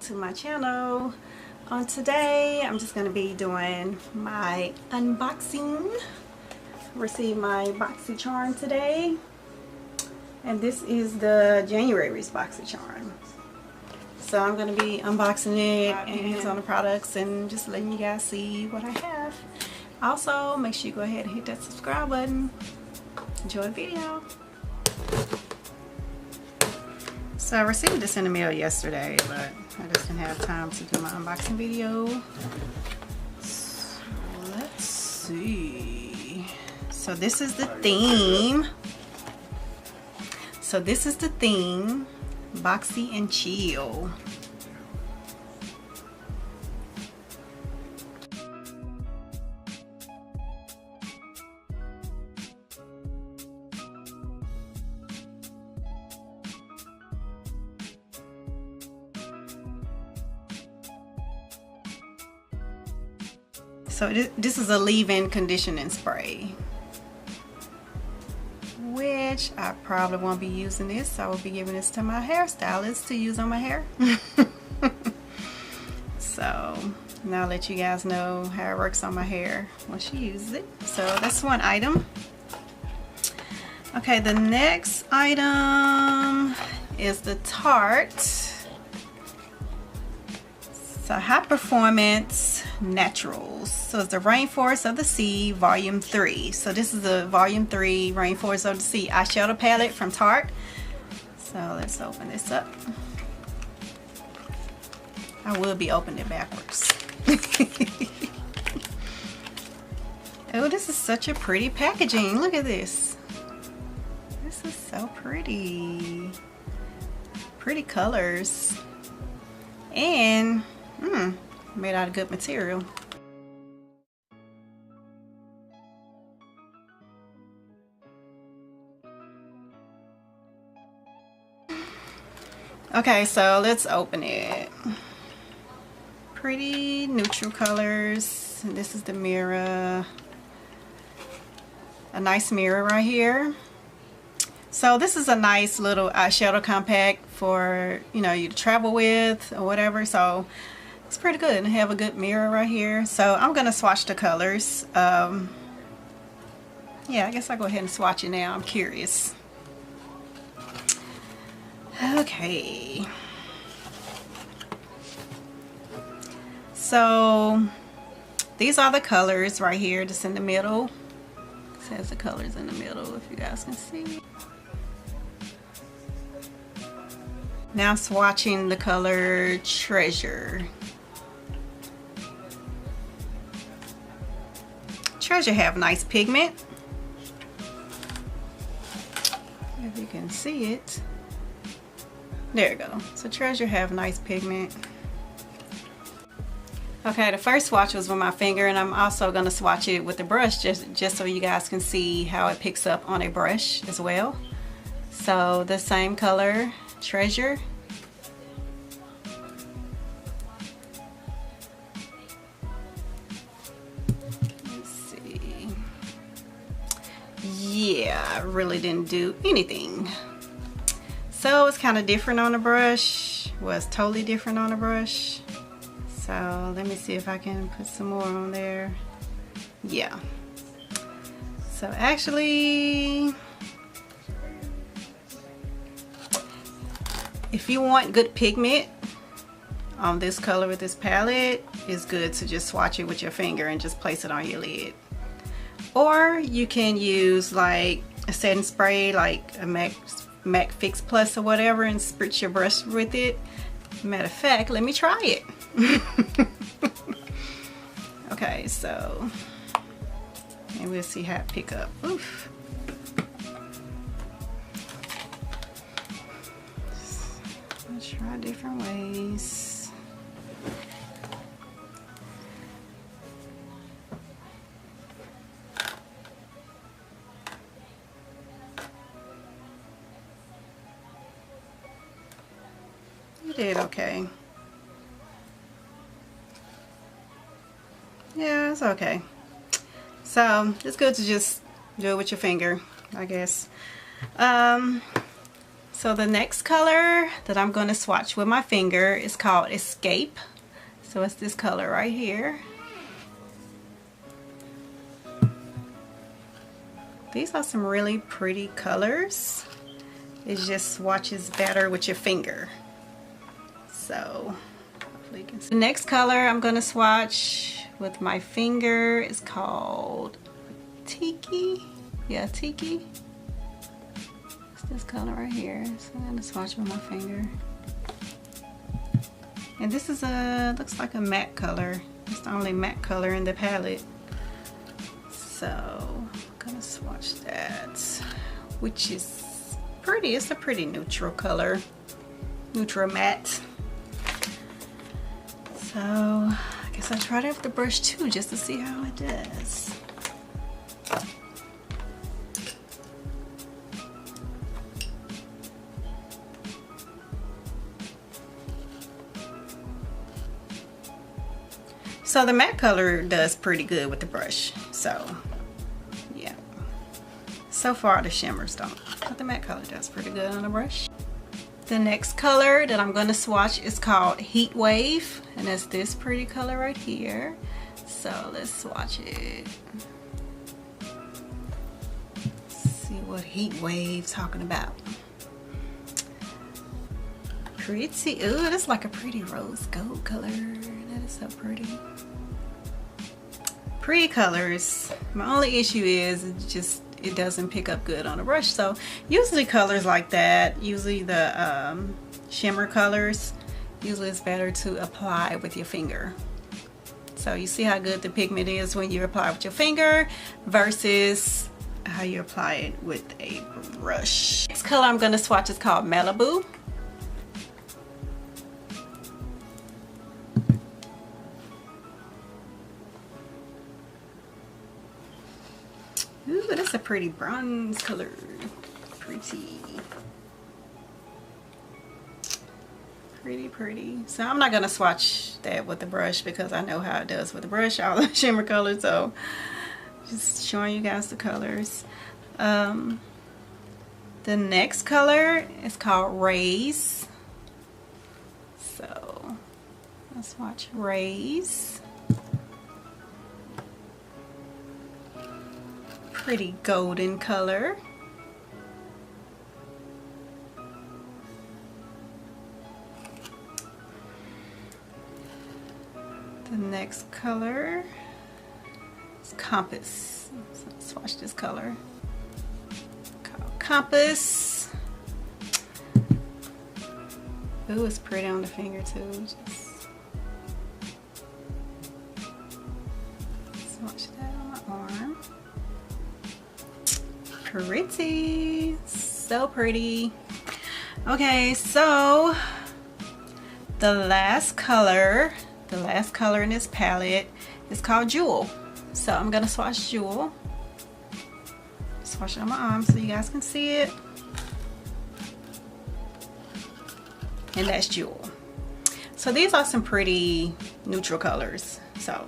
to my channel. Today I'm just going to be doing my unboxing. Received my Boxycharm today, and this is the January's Boxycharm. So I'm going to be unboxing it and hands on the products and just letting you guys see what I have. Also, make sure you go ahead and hit that subscribe button. Enjoy the video. So I received this in the mail yesterday, but I just didn't have time to do my unboxing video. So let's see. So this is the theme. Boxy and chill. So this is a leave-in conditioning spray, which I probably won't be using this. I will be giving this to my hairstylist to use on my hair. So now I'll let you guys know how it works on my hair when she uses it. So that's one item. Okay, the next item is the Tarte. So High Performance Naturals. So it's the Rainforest of the Sea Volume 3. So this is the Volume 3 Rainforest of the Sea eyeshadow palette from Tarte. So let's open this up. I will be opening it backwards. Oh, this is such a pretty packaging. Look at this. This is so pretty. Pretty colors. And made out of good material. Okay, so let's open it. Pretty neutral colors. And this is the mirror. A nice mirror right here. So this is a nice little eyeshadow compact for, you know, you to travel with or whatever. So it's pretty good and have a good mirror right here. So I'm gonna swatch the colors. Yeah, I guess I'll go ahead and swatch it now. I'm curious. Okay. So these are the colors right here, just in the middle. It says the colors in the middle, if you guys can see. Now swatching the color Treasure. Treasure have nice pigment. If you can see it. There you go. So Treasure have nice pigment. Okay, the first swatch was with my finger, and I'm also going to swatch it with the brush just so you guys can see how it picks up on a brush as well. So the same color, Treasure. Let's see. Yeah, I really didn't do anything. So it's kind of different on the brush. Well, it's totally different on the brush. So let me see if I can put some more on there. Yeah. So actually, if you want good pigment on this color with this palette, it's good to just swatch it with your finger and just place it on your lid. Or you can use like a setting spray, like a MAC Fix Plus or whatever, and spritz your brush with it. Matter of fact, let me try it. Okay, so and we'll see how it pick up. Oof. Let's try different ways. You did okay. Yeah, it's okay. So it's good to just do it with your finger, I guess. So So the next color that I'm going to swatch with my finger is called Escape. So it's this color right here. These are some really pretty colors. It just swatches better with your finger. So hopefully you can see. The next color I'm going to swatch with my finger is called Tiki. Yeah, Tiki. It's this color right here. So I'm going to swatch with my finger. And this is looks like a matte color. It's the only matte color in the palette. So I'm gonna swatch that, which is pretty. It's a pretty neutral color, neutral matte. So I guess I'll try it with the brush too, just to see how it does. So the matte color does pretty good with the brush. So yeah, so far the shimmers don't, but the matte color does pretty good on the brush. The next color that I'm going to swatch is called Heat Wave, and it's this pretty color right here. So let's swatch it. See what Heat Wave's talking about. Pretty. Ooh, that's like a pretty rose gold color. That is so pretty. Pretty colors. My only issue is it doesn't pick up good on a brush. So usually colors like that, usually the shimmer colors, usually it's better to apply with your finger. So you see how good the pigment is when you apply with your finger versus how you apply it with a brush. Next color I'm going to swatch is called Malibu. Ooh, that's a pretty bronze color. Pretty. Pretty. So I'm not going to swatch that with the brush because I know how it does with the brush, all the shimmer colors. So just showing you guys the colors. The next color is called Raise. So let's swatch Raise. Pretty golden color. The next color is Compass. So let's swatch this color. Called Compass. Ooh, it's pretty on the finger too. Just swatch that on my arm. Pretty, so pretty. Okay, so the last color in this palette is called Jewel. So I'm gonna swatch Jewel. Swatch it on my arm so you guys can see it. And that's Jewel. So these are some pretty neutral colors. So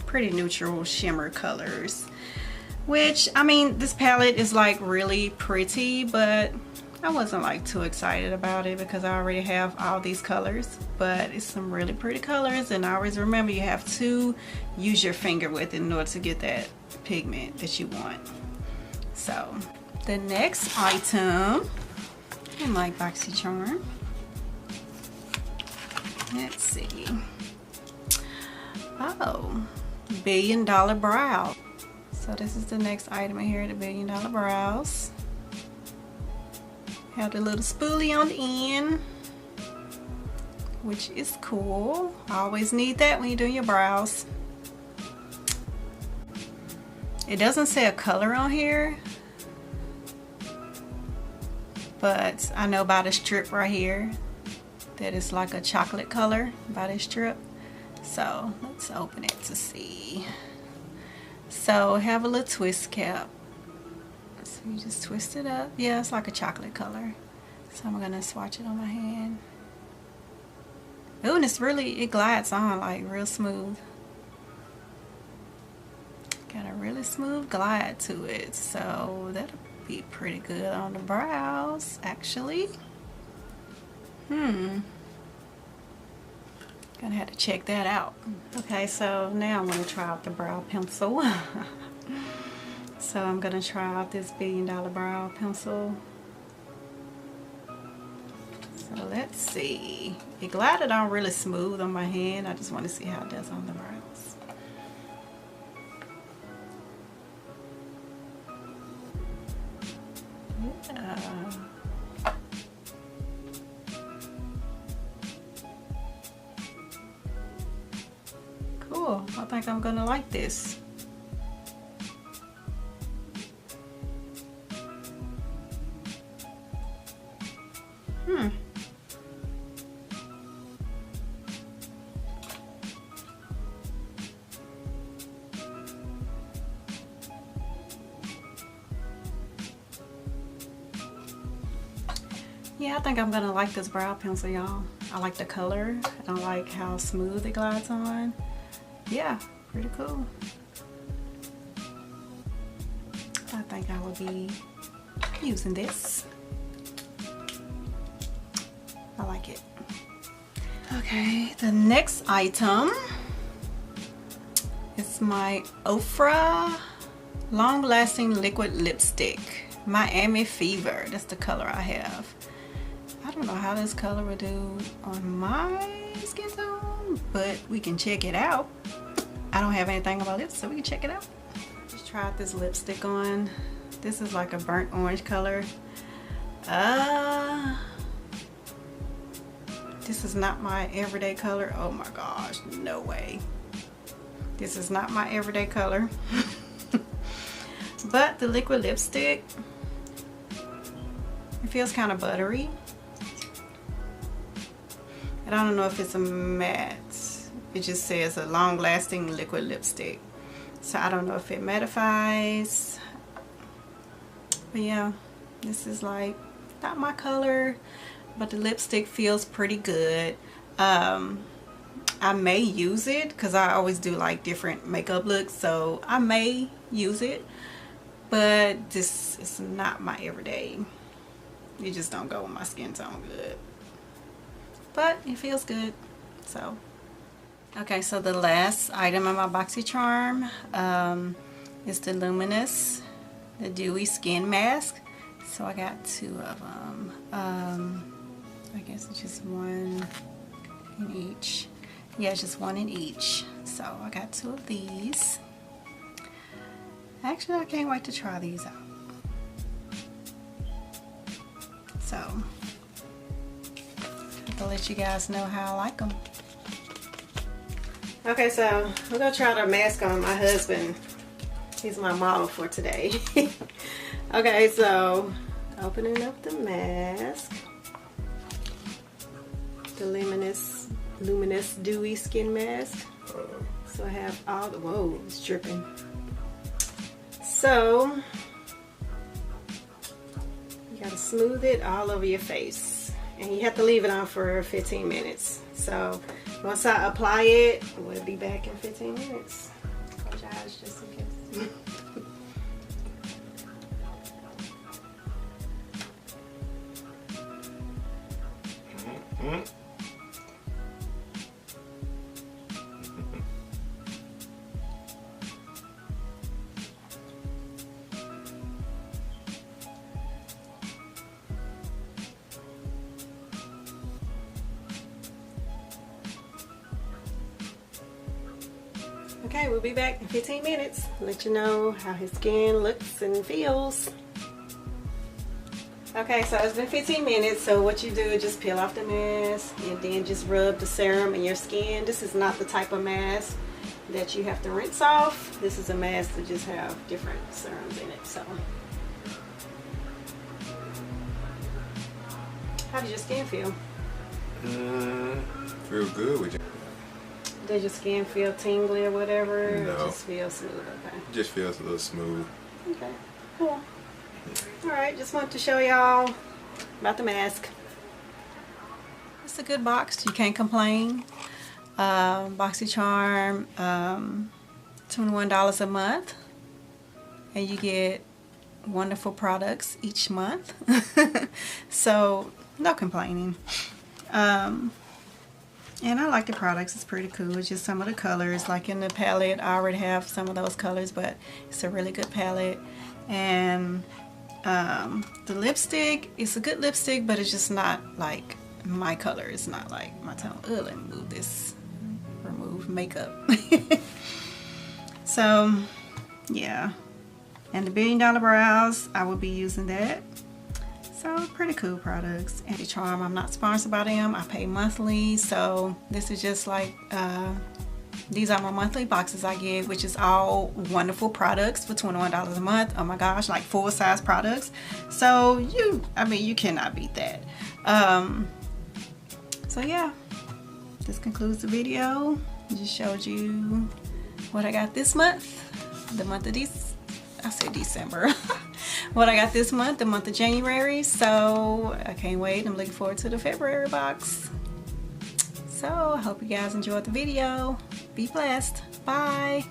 pretty neutral shimmer colors. Which, I mean, this palette is like really pretty, but I wasn't like too excited about it because I already have all these colors. But it's some really pretty colors, and I always remember you have to use your finger with it in order to get that pigment that you want. So the next item in my Boxycharm, let's see. Oh, $1 Billion Brow. So this is the next item in here, the $1 Billion Brows. Have the little spoolie on the end, which is cool. I always need that when you're doing your brows. It doesn't say a color on here, but I know by the strip right here that it's like a chocolate color by this strip. So let's open it to see. So have a little twist cap. So you just twist it up. Yeah, it's like a chocolate color. So I'm gonna swatch it on my hand. Oh, and it glides on like real smooth. Got a really smooth glide to it. So that'll be pretty good on the brows, actually. Gonna have to check that out. Okay, so now I'm gonna try out the brow pencil. So I'm gonna try out this $1 Billion Brow Pencil. So let's see. It glided on really smooth on my hand. I just want to see how it does on the brows. Cool. I think I'm gonna like this. Yeah, I think I'm gonna like this brow pencil, y'all. I like the color. I like how smooth it glides on. Yeah, pretty cool. I think I will be using this. I like it. Okay, the next item is my OFRA Long Lasting Liquid Lipstick. Miami Fever. That's the color I have. I don't know how this color will do on my skin tone, but we can check it out. I don't have anything on my lips, so we can check it out. Just tried this lipstick on. This is like a burnt orange color. This is not my everyday color. Oh my gosh, no way. This is not my everyday color. But the liquid lipstick, it feels kind of buttery. And I don't know if it's a matte. It just says a long-lasting liquid lipstick. So I don't know if it mattifies. But yeah, this is like not my color, but the lipstick feels pretty good. I may use it because I always do like different makeup looks, so I may use it, but this is not my everyday. It just don't go with my skin tone good, but it feels good. So okay, so the last item in my Boxycharm is the Luminous, the Dewy Skin Mask. So I got 2 of them. I guess it's just 1 in each. Yeah, it's just 1 in each. So I got 2 of these. Actually, I can't wait to try these out. So I'll let you guys know how I like them. Okay, so I'm gonna try the mask on my husband. He's my model for today. Okay, so opening up the mask. The Luminous Dewy Skin Mask. So I have all the, whoa, it's dripping. So you gotta smooth it all over your face. And you have to leave it on for 15 minutes. So once I apply it, we'll be back in 15 minutes. Close your eyes just in case. Okay, we'll be back in 15 minutes. Let you know how his skin looks and feels. Okay, so it's been 15 minutes. So what you do is just peel off the mask and then just rub the serum in your skin. This is not the type of mask that you have to rinse off. This is a mask that just have different serums in it. So how does your skin feel? Feel good with you. Does your skin feel tingly or whatever? No. Or just feel smooth? Okay. Just feels a little smooth. Okay, cool. Alright, just wanted to show y'all about the mask. It's a good box. You can't complain. Boxycharm, $21 a month. And you get wonderful products each month. So no complaining. And I like the products. It's pretty cool. It's just some of the colors, like in the palette, I already have some of those colors, but it's a really good palette. And the lipstick, it's a good lipstick, but it's just not like my color. It's not like my tone. Oh, let me move this. Remove makeup. So yeah, and the $1 Billion Brows, I will be using that. So pretty cool products. FedaricaMUA, I'm not sponsored by them. I pay monthly, so this is just like these are my monthly boxes I get, which is all wonderful products for $21 a month. Oh my gosh, like full size products. So you cannot beat that. So yeah, this concludes the video. I just showed you what I got this month, the month of December. What I got this month, the month of January. So I can't wait. I'm looking forward to the February box. So I hope you guys enjoyed the video. Be blessed. Bye.